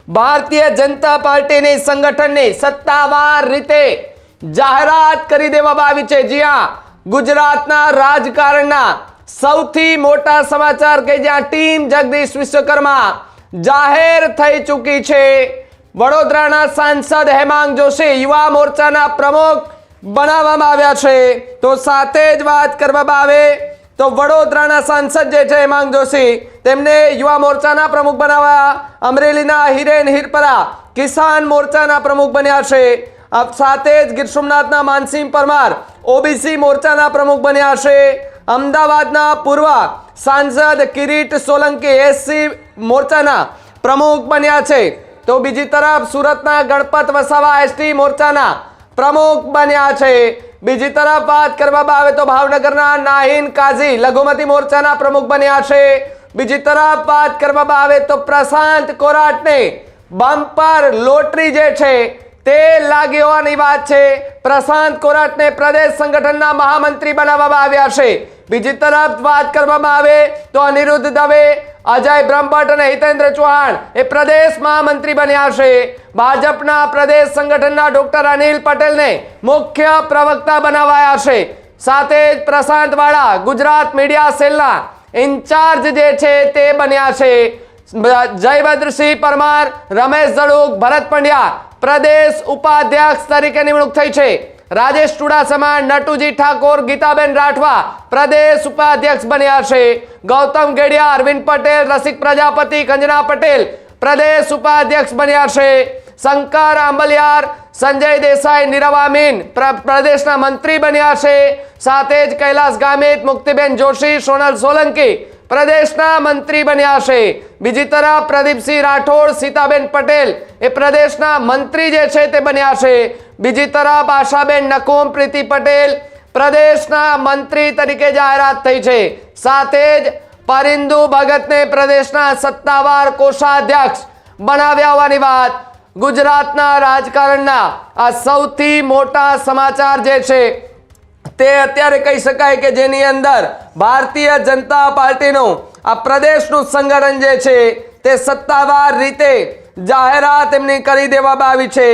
ભારતીય જનતા પાર્ટીની સંગઠનની સત્તાવાર રીતે જાહેરાત કરી દેવામાં આવી છે। જી હા, ગુજરાતના રાજકારણના સૌથી મોટા સમાચાર કે જ્યાં ટીમ જગદીશ વિશ્વકર્મા જાહેર થઈ ચૂકી છે। વડોદરાના સાંસદ હેમાંગ જોશી યુવા મોરચાના પ્રમુખ બનાવવામાં આવ્યા છે। તો સાથે જ વાત કરવામાં આવે તો વડોદરાના સાંસદ જે છે હેમાંગ જોશી તેમને યુવા મોરચાના પ્રમુખ બનાવ્યા। અમરેલીના હિરેન હિરપરા કિસાન મોરચાના પ્રમુખ બન્યા છે। સાથે જ ગીર સોમનાથના માનસિંહ પરમાર ઓબીસી મોરચાના પ્રમુખ બન્યા છે। અમદાવાદના પૂર્વ સાંસદ કિરીટ સોલંકી એસસી મોરચાના પ્રમુખ બન્યા છે। તો બીજી તરફ સુરતના ગણપત વસાવા એસટી મોરચાના પ્રમુખ બન્યા છે। બીજી તરફ વાત કરવામાં આવે તો ભાવનગરના નાહિન કાઝી લઘુમતી મોરચાના પ્રમુખ બન્યા છે। બીજી તરફ વાત કરવામાં આવે તો પ્રશાંત કોરાટને બમ્પર લોટરી જે છે તે લાગી હોવાની વાત છે। પ્રશાંત કોરાટને પ્રદેશ સંગઠનના મહામંત્રી બનાવવામાં આવ્યા છે। બીજી તરફ વાત કરવામાં આવે તો અનિરુદ્ધ દવે અજય બ્રહ્મભટ્ટ અને હિતેન્દ્ર ચૌહાણ એ પ્રદેશ મહામંત્રી બન્યા છે। ભાજપના પ્રદેશ સંગઠનના ડોક્ટર અનિલ પટેલને મુખ્ય પ્રવક્તા બનાવાયા છે। સાથે જ પ્રશાંત વાળા ગુજરાત મીડિયા સેલના ઇન્ચાર્જ જે છે તે બન્યા છે। જયવદ્રસિંહ પરમાર રમેશ જડુક ભરત પંડ્યા પ્રદેશ ઉપાધ્યક્ષ તરીકે નિમણૂક થઈ છે। રાજેશ ચુડાસમા નટુજી ઠાકોર ગીતાબેન રાઠવા પ્રદેશ ઉપાધ્યક્ષ બન્યા છે। ગૌતમ ગેડિયા અરવિંદ પટેલ રસિક પ્રજાપતિ કંજના પટેલ પ્રદેશ ઉપાધ્યક્ષ બન્યા છે। શંકર આંબલિયાર સંજય દેસાઈ નીરવ અમીન પ્રદેશના મંત્રી બન્યા છે। સાથે જ કૈલાસ ગામિત મુક્તિબેન જોશી સોનલ સોલંકી પ્રદેશના મંત્રી બન્યા છે। બીજી તરફ પ્રદીપસિંહ રાઠોડ સીતાબેન પટેલ એ પ્રદેશના મંત્રી જે છે તે બન્યા છે। બીજી તરફ આશાબેન નકુમ પ્રીતિ પટેલ પ્રદેશના મંત્રી તરીકે જાહેરાત થઈ છે। સાથે જ પરિંદુ ભગતને પ્રદેશના સત્તાવાર કોષાધ્યક્ષ બનાવ્યા હોવાની વાત। ગુજરાતના રાજકારણના આ સૌથી મોટા સમાચાર જે છે તે અત્યારે કહી શકાય કે જેની અંદર ભારતીય જનતા પાર્ટીનું આ પ્રદેશનું સંગઠન જે છે તે સત્તાવાર રીતે જાહેરાત એમની કરી દેવામાં આવી છે।